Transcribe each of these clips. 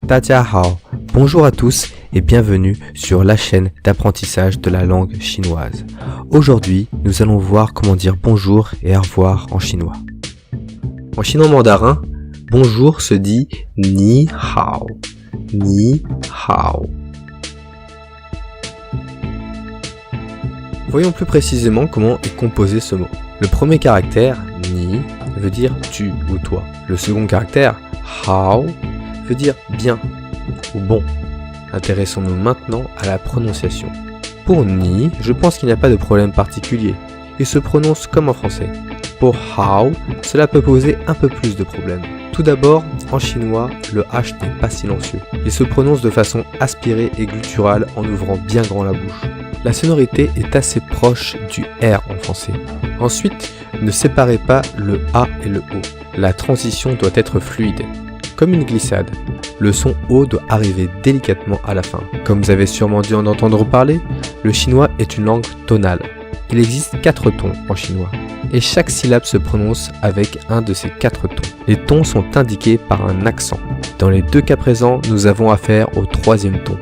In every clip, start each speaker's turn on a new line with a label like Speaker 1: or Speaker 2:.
Speaker 1: 大家好, bonjour à tous et bienvenue sur la chaîne d'apprentissage de la langue chinoise. Aujourd'hui, nous allons voir comment dire bonjour et au revoir en chinois. En chinois mandarin, bonjour se dit ni hao. Ni hao. Voyons plus précisément comment est composé ce mot. Le premier caractère, ni, veut dire tu ou toi. Le second caractère, hao, veut dire bien ou bon. Intéressons-nous maintenant à la prononciation. Pour ni, je pense qu'il n'y a pas de problème particulier. Il se prononce comme en français. Pour hao, cela peut poser un peu plus de problèmes. Tout d'abord, en chinois, le H n'est pas silencieux. Il se prononce de façon aspirée et gutturale en ouvrant bien grand la bouche. La sonorité est assez proche du R en français. Ensuite, ne séparez pas le A et le O. La transition doit être fluide, comme une glissade. Le son O doit arriver délicatement à la fin. Comme vous avez sûrement dû en entendre parler, le chinois est une langue tonale. Il existe 4 tons en chinois, et chaque syllabe se prononce avec un de ces 4 tons. Les tons sont indiqués par un accent. Dans les deux cas présents, nous avons affaire au 3e ton.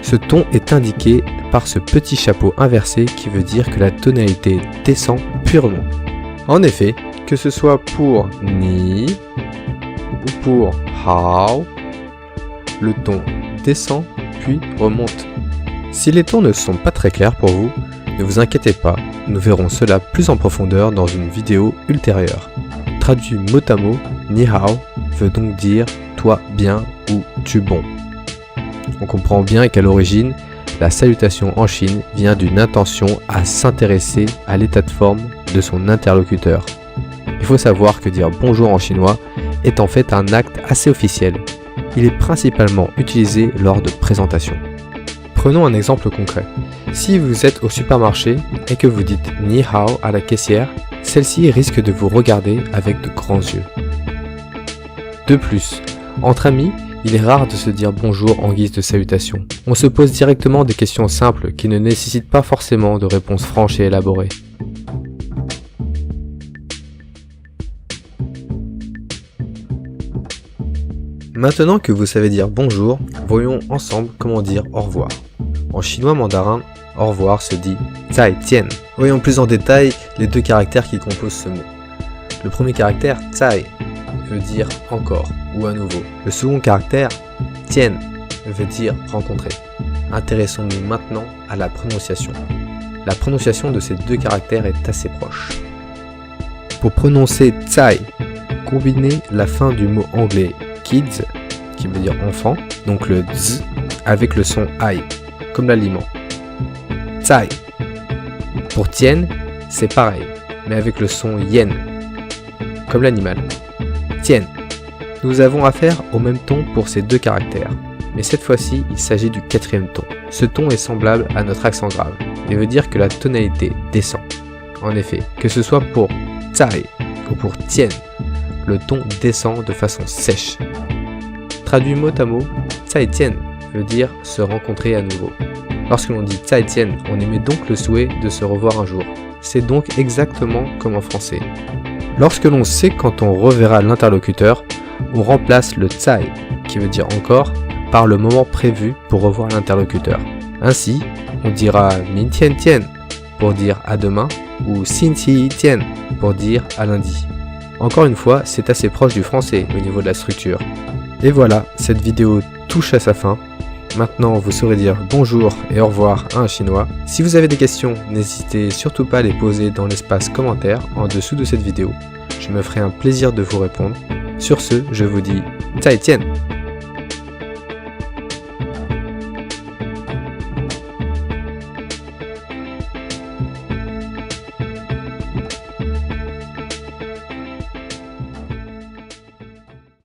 Speaker 1: Ce ton est indiqué par ce petit chapeau inversé qui veut dire que la tonalité descend puis remonte. En effet, que ce soit pour ni ou pour hao, le ton descend puis remonte. Si les tons ne sont pas très clairs pour vous, ne vous inquiétez pas, nous verrons cela plus en profondeur dans une vidéo ultérieure. Traduit mot à mot, ni hao veut donc dire toi bien ou tu bon. On comprend bien qu'à l'origine, la salutation en Chine vient d'une intention à s'intéresser à l'état de forme de son interlocuteur. Il faut savoir que dire bonjour en chinois est en fait un acte assez officiel. Il est principalement utilisé lors de présentations. Prenons un exemple concret. Si vous êtes au supermarché et que vous dites ni hao à la caissière, celle-ci risque de vous regarder avec de grands yeux. De plus, entre amis, il est rare de se dire bonjour en guise de salutation. On se pose directement des questions simples qui ne nécessitent pas forcément de réponses franches et élaborées. Maintenant que vous savez dire bonjour, voyons ensemble comment dire au revoir. En chinois mandarin, au revoir se dit zaijian. Voyons plus en détail les deux caractères qui composent ce mot. Le premier caractère, zai, veut dire encore ou à nouveau. Le second caractère, tian, veut dire rencontrer. Intéressons-nous maintenant à la prononciation. La prononciation de ces deux caractères est assez proche. Pour prononcer zai, combinez la fin du mot anglais kids, qui veut dire enfant, donc le z, avec le son ai, comme l'aliment. Zai. Pour tian, c'est pareil, mais avec le son yen, comme l'animal. Tian. Nous avons affaire au même ton pour ces deux caractères, mais cette fois-ci, il s'agit du 4e ton. Ce ton est semblable à notre accent grave, et veut dire que la tonalité descend. En effet, que ce soit pour zai ou pour tian, le ton descend de façon sèche. Traduit mot à mot, zaijian veut dire se rencontrer à nouveau. Lorsque l'on dit zaijian, on émet donc le souhait de se revoir un jour. C'est donc exactement comme en français. Lorsque l'on sait quand on reverra l'interlocuteur, on remplace le zai, qui veut dire encore, par le moment prévu pour revoir l'interlocuteur. Ainsi, on dira min tian tian pour dire à demain, ou xin qi tian pour dire à lundi. Encore une fois, c'est assez proche du français au niveau de la structure. Et voilà, cette vidéo touche à sa fin. Maintenant, vous saurez dire bonjour et au revoir à un chinois. Si vous avez des questions, n'hésitez surtout pas à les poser dans l'espace commentaire en dessous de cette vidéo. Je me ferai un plaisir de vous répondre. Sur ce, je vous dis zaijian.